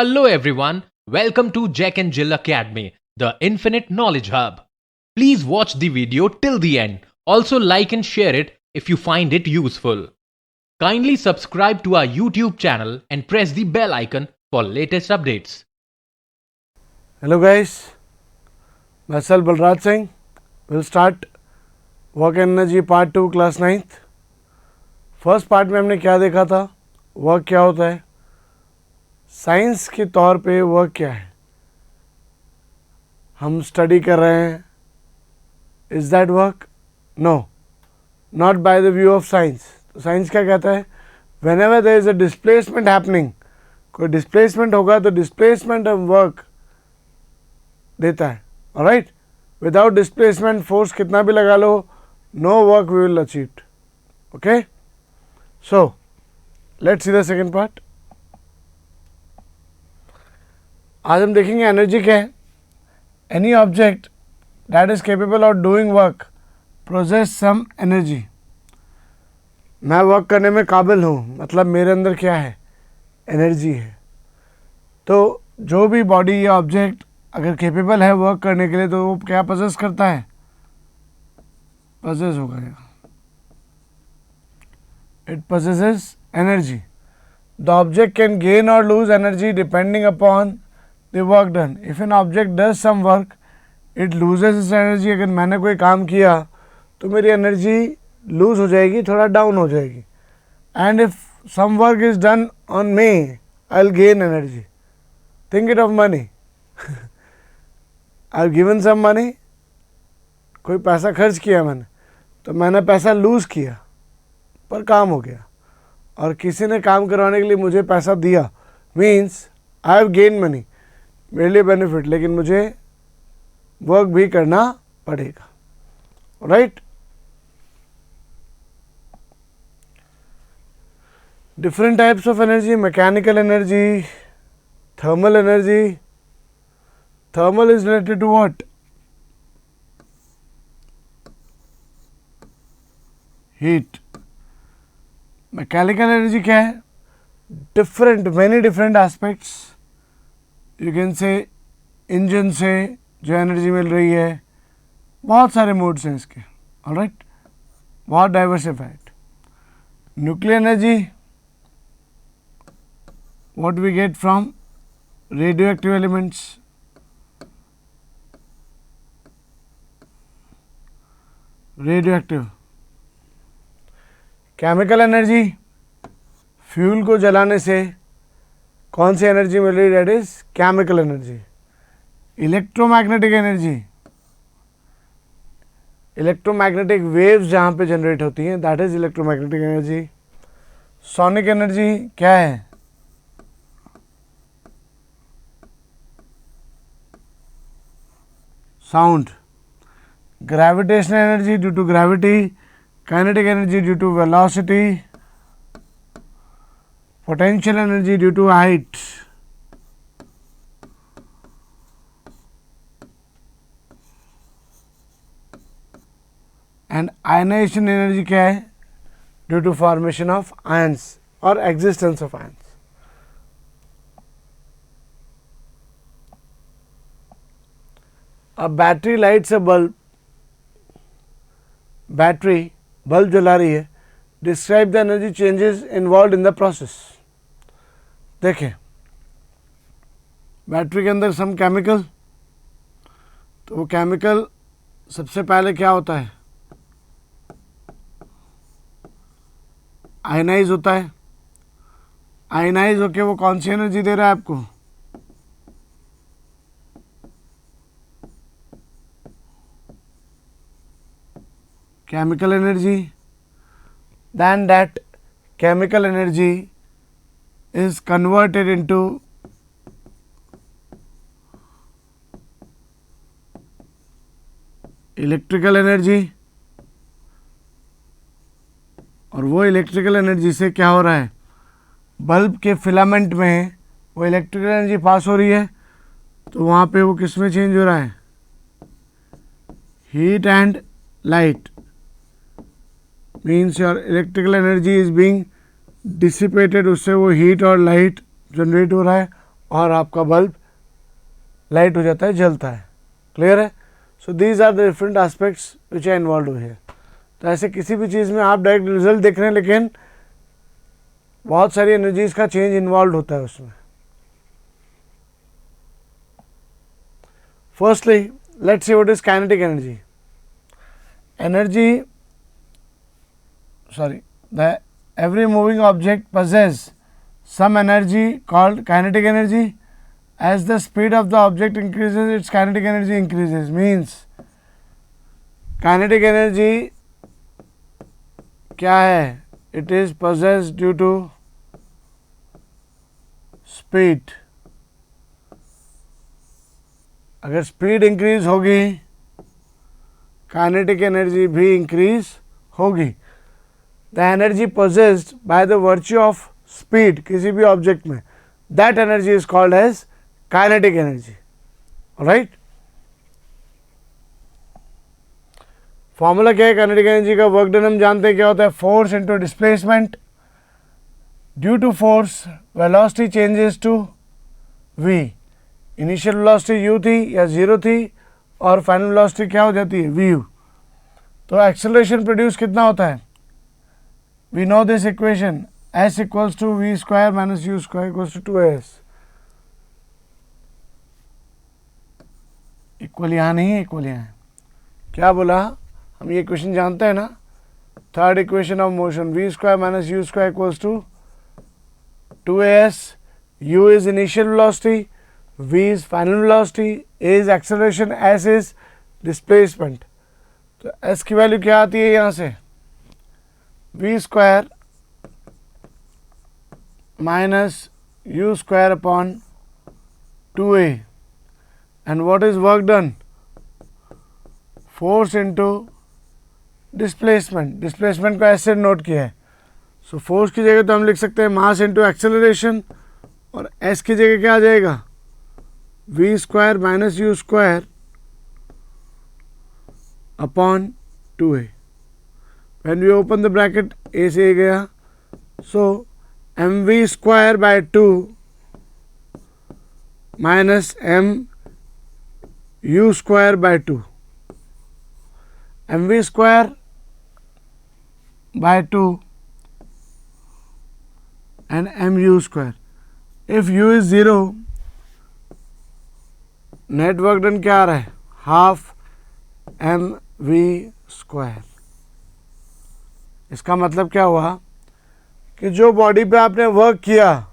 Hello everyone, welcome to Jack and Jill Academy, the Infinite Knowledge Hub. Please watch the video till the end. Also like and share it if you find it useful. Kindly subscribe to our YouTube channel and press the bell icon for latest updates. Hello guys, myself Balraj Singh. We'll start work energy part 2 class 9th. First part में हमने क्या देखा था, work क्या होता है, science के तौर पे वर्क क्या है, हम स्टडी कर रहे हैं. Is that work? No, not by the view of science. तो साइंस क्या कहता है, whenever there is a displacement happening, कोई डिस्प्लेसमेंट होगा तो डिस्प्लेसमेंट ऑफ वर्क देता है. ऑलराइट, विदाउट डिस्प्लेसमेंट फोर्स कितना भी लगा लो, no work we will achieve. Okay, so let's see the second part. आज हम देखेंगे एनर्जी क्या है. Any object that is capable of doing work process some energy. मैं वर्क करने में काबिल हूँ, मतलब मेरे अंदर क्या है, एनर्जी है. तो जो भी बॉडी या ऑब्जेक्ट अगर केपेबल है वर्क करने के लिए तो वो क्या पोजेस करता है, पोजेस होगा, it possesses energy. The object can gain or lose energy depending upon the work done. If an object does some work, it loses its energy. अगर मैंने कोई काम किया तो मेरी एनर्जी लूज हो जाएगी, थोड़ा डाउन हो जाएगी. And if some work is done on me, I'll gain energy. Think it of money. I've given some money. कोई पैसा खर्च किया मैंने, तो मैंने पैसा लूज किया पर काम हो गया, और किसी ने काम करवाने के लिए मुझे पैसा दिया, means I have gain money, मेरे लिए बेनिफिट, लेकिन मुझे वर्क भी करना पड़ेगा. Right, different types of energy, mechanical energy, thermal energy. Thermal is related to what, heat. Mechanical energy क्या है, different, many different aspects. You can say engine से जो एनर्जी मिल रही है, बहुत सारे मोड्स हैं इसके. ऑलराइट, बहुत diversified. Nuclear energy, what we get from radioactive elements. Radioactive. Chemical energy, fuel को जलाने से कौन सी एनर्जी मिल रही है, that is chemical energy. Electromagnetic energy, electromagnetic waves जहाँ पे जनरेट होती हैं, that is electromagnetic energy. Sonic energy क्या है, sound. Gravitational energy due to gravity, kinetic energy due to velocity, potential energy due to height. And ionization energy क्या है, due to formation of ions or existence of ions. A battery lights a bulb. Battery bulb जला रही है. Describe the energy changes involve in the process. देखें, battery के अंदर some chemical, तो वो केमिकल सबसे पहले क्या होता है, आयनाइज होता है. आयनाइज होके वो कौन सी एनर्जी दे रहा है आपको, chemical energy. Then that chemical energy is converted into electrical energy, और वो इलेक्ट्रिकल एनर्जी से क्या हो रहा है, बल्ब के फिलामेंट में वो इलेक्ट्रिकल एनर्जी पास हो रही है, तो वहाँ पे वो किस में चेंज हो रहा है, heat and light. Means your electrical energy is being dissipated, उससे वो हीट और लाइट जनरेट हो रहा है, और आपका बल्ब लाइट हो जाता है, जलता है। क्लियर है? So these are the different aspects which are involve here. तो ऐसे किसी भी चीज़ में आप डायरेक्ट रिजल्ट देख रहे हैं, लेकिन बहुत सारी एनर्जीज का चेंज इन्वॉल्व होता है उसमें। Firstly let's see what is kinetic energy. Energy, sorry, every moving object possess some energy called kinetic energy. As the speed of the object increases, its kinetic energy increases. Means kinetic energy क्या है? It is possessed due to speed. अगर speed increase होगी, kinetic energy भी increase होगी। The energy possessed by the virtue of speed किसी भी object में, that energy is called as kinetic energy. Alright? Formula क्या है काइनेटिक एनर्जी का? वर्क डन हम जानते हैं क्या होता है, force into displacement. Due to force velocity changes to v। Initial velocity u थी या 0 थी और फाइनल वेलोसिटी क्या हो जाती है, vu। तो एक्सेलरेशन प्रोड्यूस कितना होता है? We know this equation, s equals to v square minus u square equals to 2as. Equal यहाँ नहीं है, इक्वल यहाँ है। क्या बोला? हम ये इक्वेशन जानते हैं ना, third equation of motion, v square minus u square equals to 2as. u is initial velocity, v is final velocity, a is acceleration, s is displacement. तो s की वैल्यू क्या आती है यहाँ से? v square minus u square upon 2a. And what is work done? Force into displacement. Displacement को ऐसे note किया है। सो फोर्स की जगह तो हम लिख सकते हैं मास इंटू एक्सेलरेशन, और s की जगह क्या आ जाएगा, v square minus you square upon 2a. When we open the bracket, a से a गया, so mv square by 2 minus m u square by 2. mv square by 2 and mu square. If u is 0, net work done क्या आ रहा है, half mv square. इसका मतलब क्या हुआ कि जो बॉडी पे आपने वर्क किया,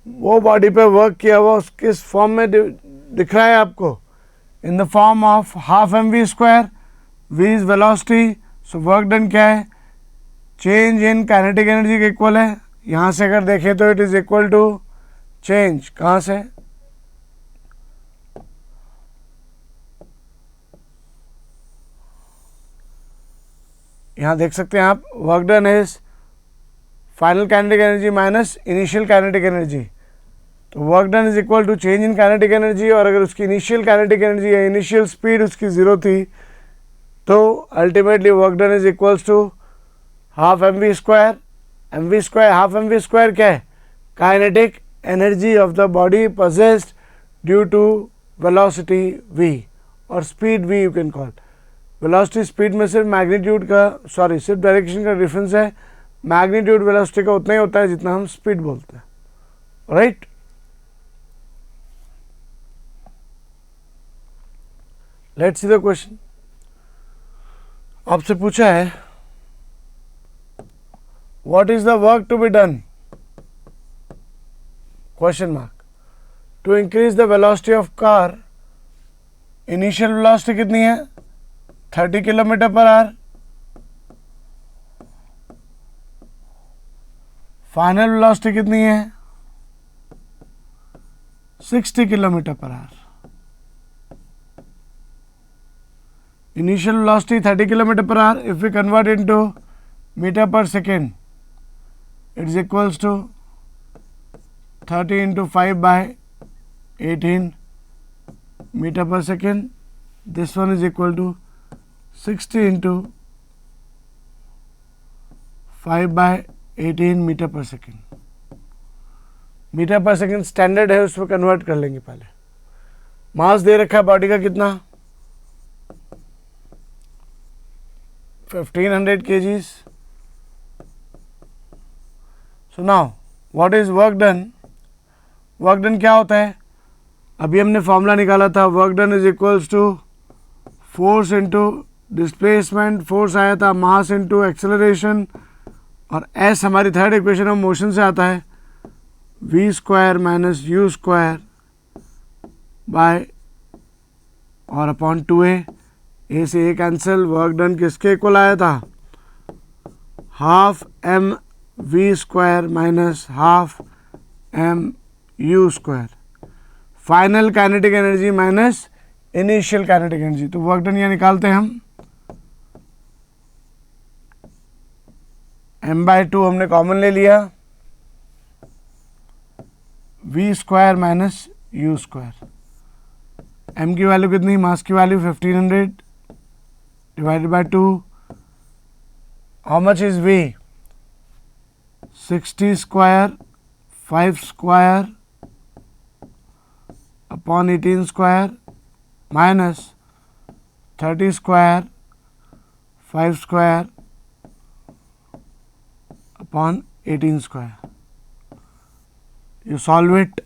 वो बॉडी पे वर्क किया वो किस फॉर्म में दिख रहा है आपको, in the form of half M we square. V is velocity, so work done क्या है, चेंज इन काइनेटिक एनर्जी के इक्वल है। यहाँ से अगर देखें तो it is equal to change, कहाँ से, यहाँ देख सकते हैं आप, work done is final kinetic energy minus initial kinetic energy. तो work done is equal to change in kinetic energy, और अगर उसकी इनिशियल काइनेटिक एनर्जी या इनिशियल स्पीड उसकी 0 थी, तो ultimately work done is equals to half M we square. M we square, half M we square क्या है, kinetic energy of the body possessed due to velocity v और speed v you can call. Velocity speed में सिर्फ magnitude का, sorry सिर्फ direction का difference है, magnitude velocity का उतना ही होता है जितना हम स्पीड बोलते हैं, right. Let's see the question. आपसे पूछा है what is the work to be done, question mark, to increase the velocity of car. Initial velocity कितनी है, 30 kilometre per our. Final velocity कितनी है, 60 kilometre per hour. Initial velocity 30 kilometre per hour, if we convert into metre पर second, it is equals to 30 into 5/18 metre पर second. This one is equal to 60 into 5/18 meter per second. Metre पर second standard है, उसमें convert कर लेंगे पहले। मास दे रखा है बॉडी का कितना, 1500 kgs। So now what is work done? Work done क्या होता है? अभी हमने फॉर्मूला निकाला था, work done is equals to force into displacement. Force आया था मास इंटू एक्सेलरेशन, और एस हमारी थर्ड इक्वेशन ऑफ मोशन से आता है, V square minus you square by और अपॉन 2a। ए से ए कैंसिल। वर्क डन किसके इक्वल आया था? Half M we square minus half m u square. Final kinetic energy minus initial kinetic energy. तो work done यहाँ निकालते हैं हम, m/2 हमने कॉमन ले लिया, v square minus you square. m की वैल्यू कितनी? मास की value 1500 divided by 2। How much is v? 60 square 5 square upon 18 square minus 30 square 5 square upon 18 square. You solve it,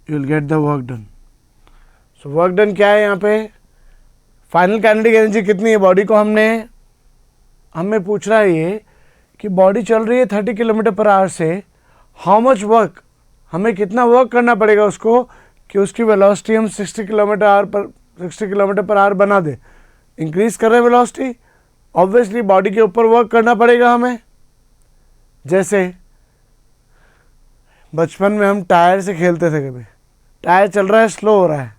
you will get the work done. So work done क्या है यहाँ पे? Final kinetic energy कितनी है body को हमें पूछ रहा है ये कि बॉडी चल रही है 30 किलोमीटर पर आवर से, हाउ मच वर्क, हमें कितना वर्क करना पड़ेगा उसको कि उसकी वेलोसिटी हम 60 किलोमीटर पर आवर बना दे। इंक्रीज कर रहे हैं वेलोसिटी, ऑब्वियसली बॉडी के ऊपर वर्क करना पड़ेगा हमें। जैसे बचपन में हम टायर से खेलते थे, कभी टायर चल रहा है स्लो हो रहा है,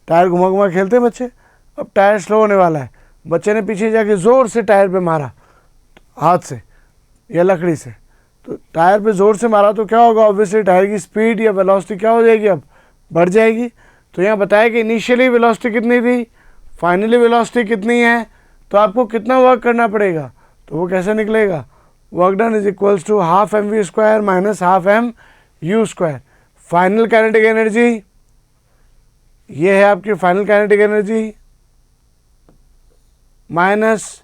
टायर घुमा घुमा खेलते हैं बच्चे, अब टायर स्लो होने वाला है, बच्चे ने पीछे जाके ज़ोर से टायर पे मारा हाथ से या लकड़ी से, तो टायर पे ज़ोर से मारा तो क्या होगा? ऑब्वियसली टायर की स्पीड या वेलोसिटी क्या हो जाएगी? अब बढ़ जाएगी। तो यहाँ बताया कि इनिशियली वेलोसिटी कितनी थी, फाइनली वेलोसिटी कितनी है, तो आपको कितना वर्क करना पड़ेगा, तो वो कैसे निकलेगा? Work done is equals to half M we square minus half m u square. Final kinetic energy ये है आपकी final kinetic energy minus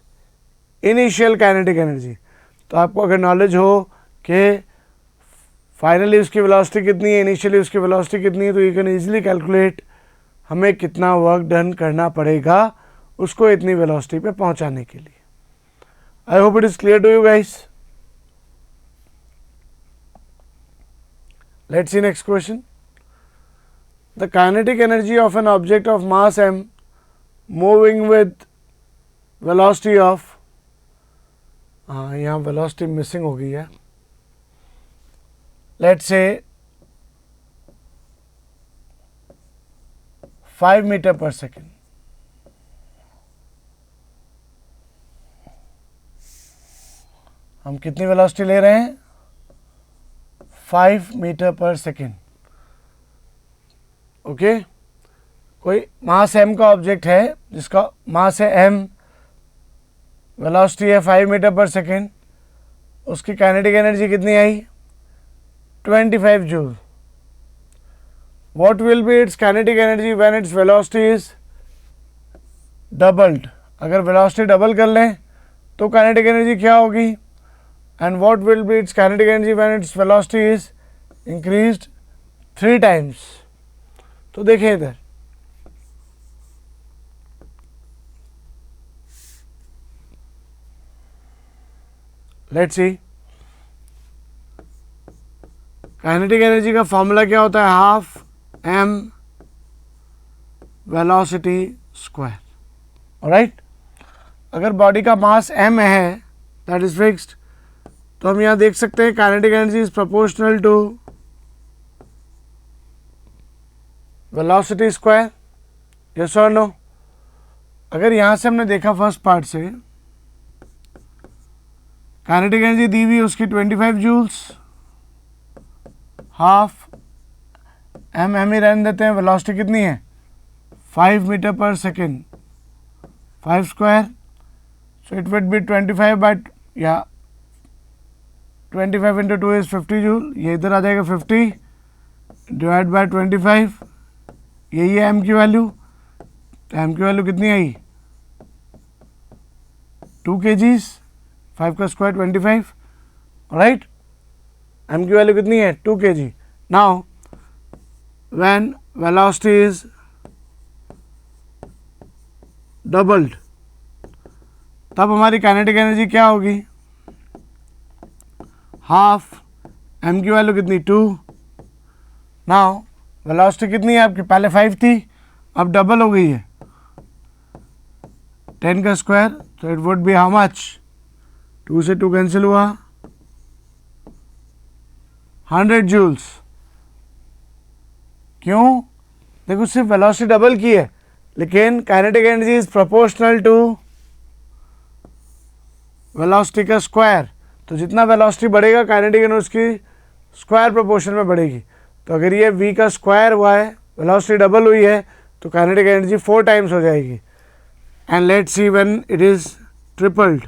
initial kinetic energy. तो आपको अगर नॉलेज हो कि फाइनली उसकी वेलोसिटी कितनी है, इनिशियली उसकी वेलोसिटी कितनी है, तो यू कैन इजीली कैलकुलेट हमें कितना वर्क डन करना पड़ेगा उसको इतनी वेलोसिटी पे पहुंचाने के लिए। I hope it is clear to you guys. Let's see next question. The kinetic energy of an object of mass m moving with velocity of यहाँ velocity missing हो गई है, let's say 5 meter per second. हम कितनी velocity ले रहे हैं? 5 metre पर सेकेंड। ओके, कोई मास m का ऑब्जेक्ट है जिसका मास है m, वेलोसिटी है 5 मीटर पर सेकेंड, उसकी काइनेटिक एनर्जी कितनी आई? 25 joule. What will be it's kinetic energy when its velocity is doubled? अगर वेलोसिटी डबल कर लें तो काइनेटिक एनर्जी क्या होगी? And what will be its kinetic energy when its velocity is increased 3 times? तो देखिए इधर, let's see, काइनेटिक एनर्जी का फॉर्मूला क्या होता है? Half m velocity square. Alright, अगर बॉडी का मास m है, दैट इज फिक्स्ड, तो हम यहाँ देख सकते हैं kinetic energy is proportional to velocity square. Yes और नो? अगर यहाँ से हमने देखा फर्स्ट पार्ट से, काइनेटिक एनर्जी दी हुई उसकी 25 जूल्स, हाफ एम ही रहने देते हैं, वेलोसिटी कितनी है? 5 मीटर पर second, 5 square, so it would be 25 by या 25 इंटू 2 इज 50 जूल, ये इधर आ जाएगा 50 डिवाइड बाय 25, यही है m की वैल्यू। तो m की वैल्यू कितनी आई? 2 kgs, 5 का स्क्वायर 25, राइट। m की वैल्यू कितनी है? 2 kg। Now when velocity is doubled, तब हमारी काइनेटिक एनर्जी क्या होगी? हाफ। m की वैल्यू कितनी? 2। नाउ वेलोसिटी कितनी है आपकी? पहले 5 थी, अब डबल हो गई है, 10 का स्क्वायर। तो it would B how much? 2 से 2 कैंसिल हुआ, 100 जूल्स। क्यों? देखो सिर्फ वेलोसिटी डबल की है, लेकिन kinetic energy is proportional to velocity का स्क्वायर। तो जितना वेलोसिटी बढ़ेगा काइनेटिक एनर्जी उसकी स्क्वायर प्रोपोर्शन में बढ़ेगी। तो अगर ये v का स्क्वायर हुआ है, वेलोसिटी डबल हुई है, तो काइनेटिक एनर्जी 4 टाइम्स हो जाएगी। And let's see when it is tripled.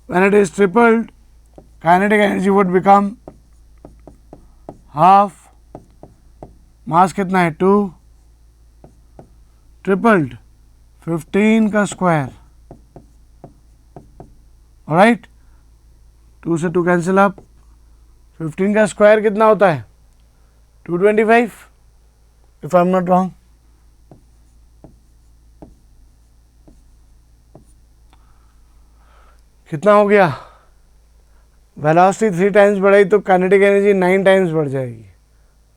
When it is tripled, kinetic energy would become half. Mass कितना है? 2। ट्रिपल्ड 15 का स्क्वायर, राइट। 2 से 2 कैंसिल अप, 15 का स्क्वायर कितना होता है? 225, if I am not wrong. कितना हो गया? वेलोसिटी 3 टाइम्स बढ़ाई तो काइनेटिक एनर्जी 9 टाइम्स बढ़ जाएगी,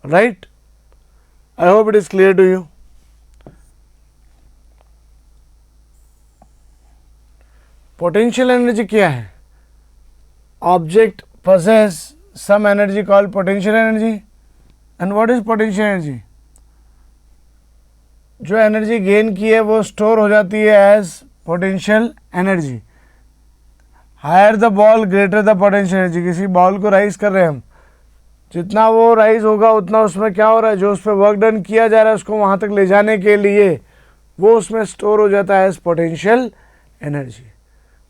right. I hope it is clear to you. Potential energy क्या है? Object possess some energy called potential energy. And what is potential energy? जो एनर्जी गेन की है वो स्टोर हो जाती है as potential energy. Higher the ball greater the potential energy. किसी बॉल को राइज कर रहे हैं हम, जितना वो राइज होगा उतना उसमें क्या हो रहा है? जो उस पर वर्क डन किया जा रहा है उसको वहाँ तक ले जाने के लिए वो उसमें स्टोर हो जाता है एज पोटेंशियल एनर्जी।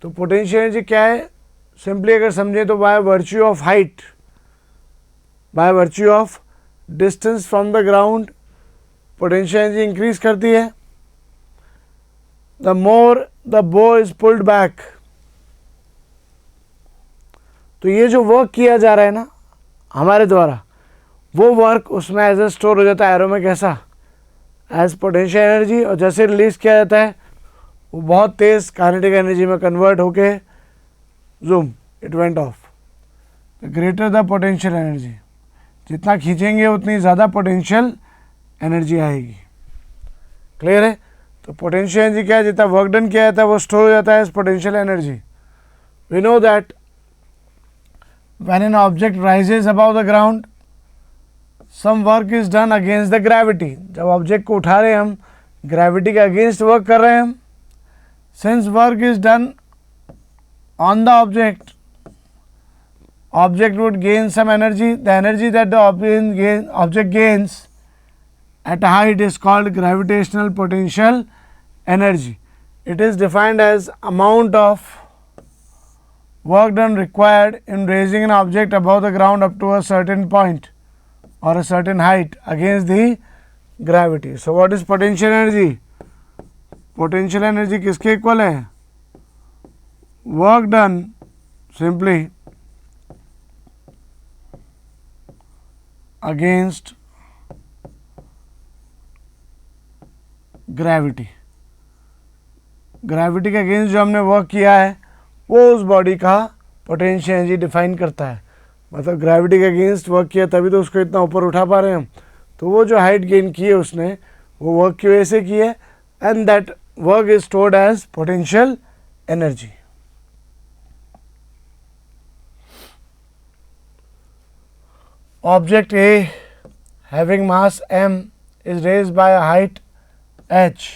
तो पोटेंशियल एनर्जी क्या है? सिंपली अगर समझें तो by virtue of height, by virtue of distance from the ground potential energy increase करती है। द मोर द बो इज पुल्ड बैक। तो ये जो वर्क किया जा रहा है ना हमारे द्वारा, वो वर्क उसमें एज ए स्टोर हो जाता है एरो में, कैसा? As potential energy. और जैसे रिलीज किया जाता है वो बहुत तेज काइनेटिक एनर्जी में कन्वर्ट होके zoom it went off. The greater the potential energy, जितना खींचेंगे उतनी ज़्यादा पोटेंशियल एनर्जी आएगी। क्लियर है? तो पोटेंशियल एनर्जी क्या है? जितना वर्क डन किया जाता है वो स्टोर हो जाता है as potential energy. We know that when an object rises about the ground some work is done against the gravity. जब ऑब्जेक्ट को उठा रहे हैं हम, ग्रेविटी के अगेंस्ट वर्क कर रहे हैं हम। Since work is done on the object, object would gain some energy. The energy that the object gains at a height is called gravitational potential energy. It is defined as amount of work done required in raising an object above the ground up to a certain point or a certain height against the gravity. So what is potential energy? Potential energy किसके equal है? Work done simply against gravity. Gravity के against जो हमने work किया है वो उस body का पोटेंशियल एनर्जी डिफाइन करता है। मतलब ग्रेविटी के अगेंस्ट वर्क किया तभी तो उसको इतना ऊपर उठा पा रहे हैं हम। तो वो जो हाइट गेन की है उसने, वो वर्क की वजह से की है, and that work is stored as potential energy. Object A having mass m is raised by a height h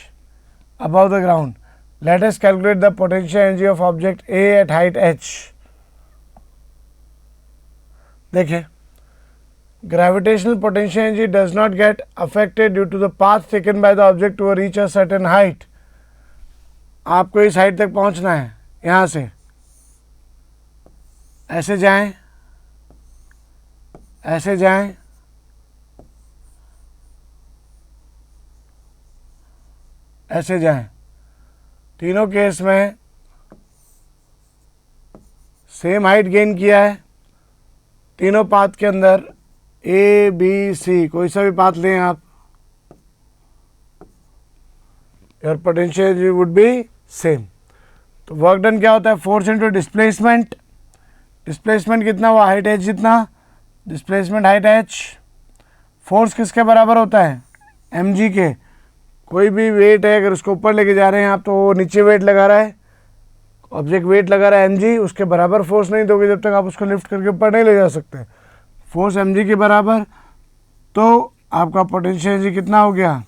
above the ground. Let us calculate the potential energy of object A at height h. देखिए, gravitational potential energy does not get affected due to the path taken by the object to reach a certain height. आपको इस height तक पहुंचना है, यहाँ से ऐसे जाएं, ऐसे जाएं, ऐसे जाएं, तीनों केस में सेम हाइट गेन किया है। तीनों पाथ के अंदर ए बी सी कोई सा भी पाथ लें आप, your potential energy would be same. तो वर्क डन क्या होता है, फोर्स इनटू डिस्प्लेसमेंट। डिस्प्लेसमेंट कितना हुआ, हाइट एच जितना, डिस्प्लेसमेंट हाइट एच। फोर्स किसके बराबर होता है, एम जी के। कोई भी वेट है अगर उसको ऊपर लेके जा रहे हैं आप, तो वो नीचे वेट लगा रहा है, ऑब्जेक्ट वेट लगा रहा है एम जी, उसके बराबर फोर्स नहीं दोगे जब तक आप उसको लिफ्ट करके ऊपर नहीं ले जा सकते। फोर्स एम जी के बराबर, तो आपका पोटेंशियल एनर्जी कितना हो गया,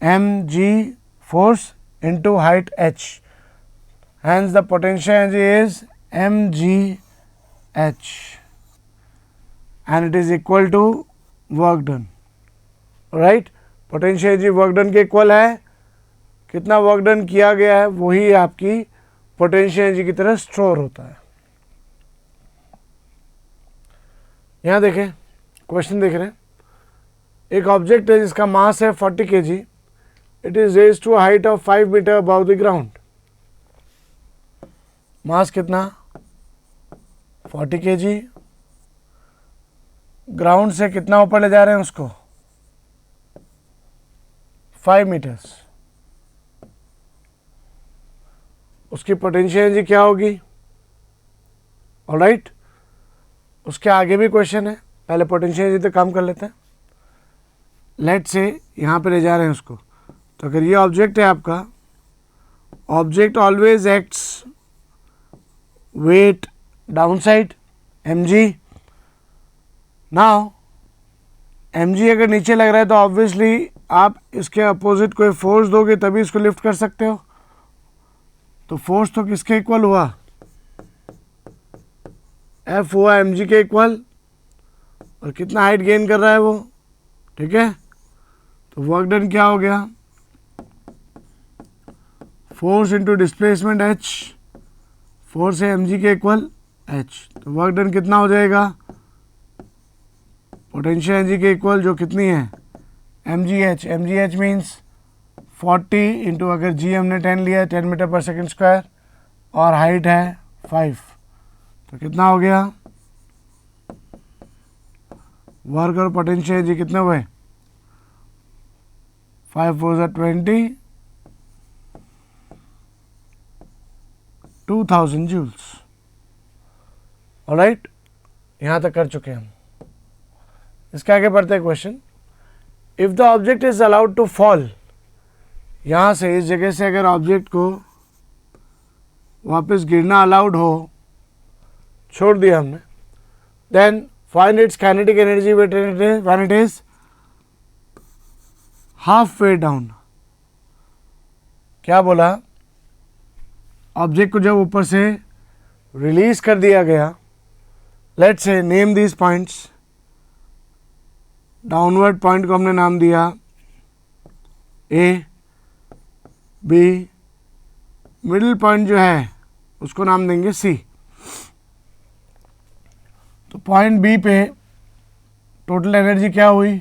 m g force into height h. Hence the potential energy is m g h and it is equal to work done. Right, potential energy work done के equal है। कितना वर्क डन किया गया है वही आपकी पोटेंशियल एनर्जी की तरह स्टोर होता है। यहाँ देखें, क्वेश्चन देख रहे हैं, एक ऑब्जेक्ट है जिसका मास है 40 kg, it is raised to height of 5 metre above the ground. Mass कितना, 40 kg, ग्राउंड से कितना ऊपर ले जा रहे हैं उसको, 5 मीटर्स। उसकी पोटेंशियल एनर्जी क्या होगी, ऑलराइट। उसके आगे भी क्वेश्चन है, पहले पोटेंशियल एनर्जी तो काम कर लेते हैं। लेट से यहाँ पे ले जा रहे हैं उसको, तो अगर ये ऑब्जेक्ट है आपका, object always acts weight down side m g. Now m g अगर नीचे लग रहा है तो ऑब्वियसली आप इसके अपोजिट कोई फोर्स दोगे तभी इसको लिफ्ट कर सकते हो। तो फोर्स तो किसके इक्वल हुआ, एफ हुआ एम जी के इक्वल, और कितना हाइट गेन कर रहा है वो, ठीक है। तो वर्क डन क्या हो गया, force into displacement H, force है एम जी के इक्वल एच। तो वर्क डन कितना हो जाएगा, पोटेंशियल एनर्जी के इक्वल जो कितनी है, m g h. M g h means 40 into, अगर जी हमने 10 लिया है, 10 मीटर पर सेकेंड स्क्वायर, और हाइट है 5, तो कितना हो गया, वर्क और पोटेंशियल एनर्जी कितने हुए, 5 4 20, 2000 जूल्स। ऑलराइट, यहाँ तक कर चुके हैं हम। इसके आगे बढ़ते हैं question, if the object is allowed to fall, यहाँ से इस जगह से अगर ऑब्जेक्ट को वापस गिरना अलाउड हो, छोड़ दिया हमने, then find its kinetic energy when it is half way down. क्या बोला, ऑब्जेक्ट को जब ऊपर से रिलीज कर दिया गया, let's say name these points, downward point को हमने नाम दिया ए बी, मिडिल पॉइंट जो है उसको नाम देंगे सी। तो पॉइंट बी पे टोटल एनर्जी क्या हुई,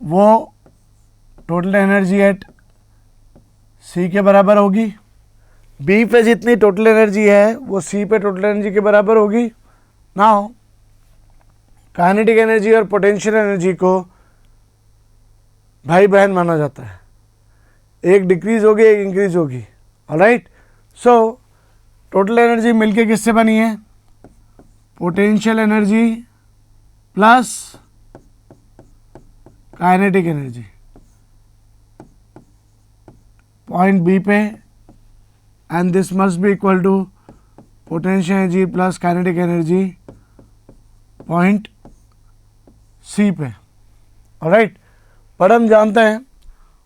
वो टोटल एनर्जी एट सी के बराबर होगी। बी पे जितनी टोटल एनर्जी है वो सी पे टोटल एनर्जी के बराबर होगी। नाउ काइनेटिक एनर्जी और पोटेंशियल एनर्जी को भाई बहन माना जाता है, एक डिक्रीज होगी एक इंक्रीज होगी। ऑलराइट, सो टोटल एनर्जी मिलके किससे बनी है, potential energy plus kinetic energy. Point B पे, and this must be equal to potential energy plus kinetic energy point C पे। ऑलराइट, पर हम जानते हैं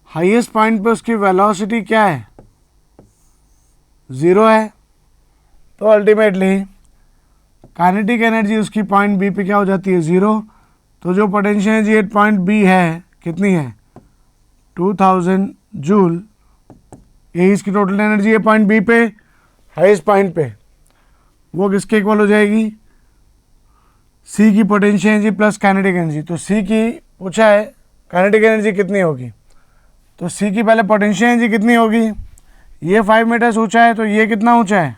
हाईएस्ट पॉइंट पे उसकी वेलोसिटी क्या है, 0 है। तो अल्टीमेटली काइनेटिक एनर्जी उसकी पॉइंट बी पे क्या हो जाती है, 0। तो जो potential energy at point B है कितनी है, 2000 जूल। यही इसकी टोटल एनर्जी है पॉइंट बी पे, हाईएस्ट पॉइंट पे। वो किसके इक्वल हो जाएगी, सी की potential energy plus kinetic energy. तो सी की पूछा है काइनेटिक एनर्जी कितनी होगी, तो सी की पहले पोटेंशियल एनर्जी कितनी होगी, ये 5 मीटर्स ऊंचा है तो ये कितना ऊंचा है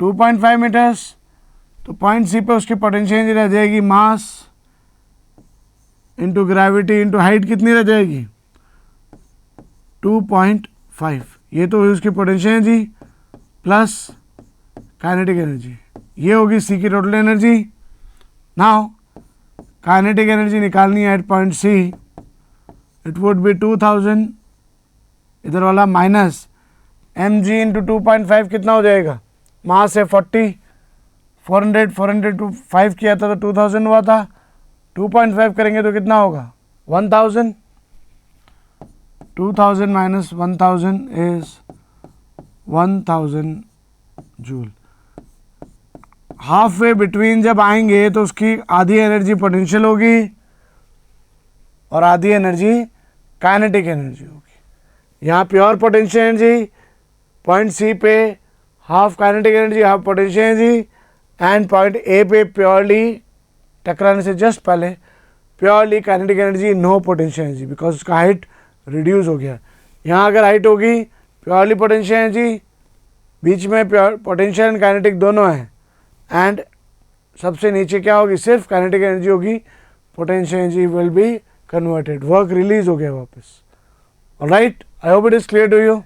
2.5 मीटर्स। तो पॉइंट सी पे उसकी पोटेंशियल एनर्जी रह जाएगी mass into gravity into height, कितनी रह जाएगी 2.5। ये तो हुई उसकी potential energy plus kinetic energy, ये होगी सी की total energy. Now kinetic energy निकालनी है at point C, it would be 2000, इधर वाला माइनस एम जी इंटू 2.5 कितना हो जाएगा, मास है 40, 400 टू 5 किया था तो 2000 हुआ था, 2.5 करेंगे तो कितना होगा 1000, 2000 minus 1000 is 1000 joule. Half way between जब आएंगे तो उसकी आधी एनर्जी पोटेंशियल होगी और आधी एनर्जी काइनेटिक एनर्जी होगी। यहाँ pure potential energy point C पे, half kinetic energy half potential energy, and point A पे प्योरली टकराने से जस्ट पहले purely kinetic energy, no potential energy because उसका हाइट रिड्यूस हो गया। यहाँ अगर हाइट होगी प्योरली पोटेंशियल एनर्जी, बीच में प्योर पोटेंशियल एंड काइनेटिक दोनों हैं, एंड सबसे नीचे क्या होगी सिर्फ काइनेटिक एनर्जी होगी, potential energy will be converted, work release हो गया वापस। Alright, I hope it is clear to you.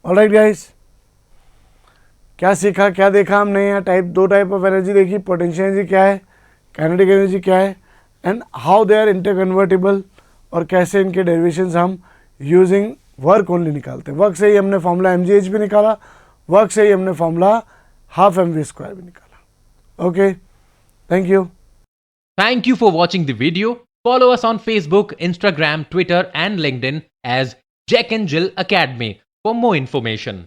Alright guys, क्या सीखा क्या देखा हमने यहाँ, दो टाइप ऑफ एनर्जी देखी, पोटेंशियल एनर्जी क्या है, काइनेटिक एनर्जी क्या है, and how they are interconvertible, और कैसे इनके डेरिवेशंस हम यूजिंग वर्क ओनली निकालते हैं। वर्क से ही हमने फॉर्मूला एम जी एच भी निकाला, वर्क से ही हमने formula half M we square भी निकाला। Okay, thank you. Thank you for watching the video. Follow us on Facebook, Instagram, Twitter, and LinkedIn as Jack and Jill Academy for more information.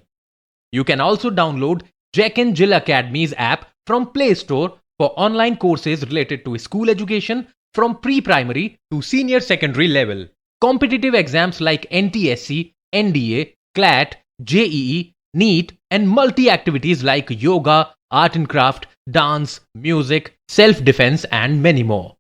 You can also download Jack and Jill Academy's app from Play Store for online courses related to school education from pre-primary to senior secondary level. Competitive exams like NTSC, NDA, CLAT, JEE, NEET, and multi-activities like yoga, art and craft, dance, music, self-defense, and many more.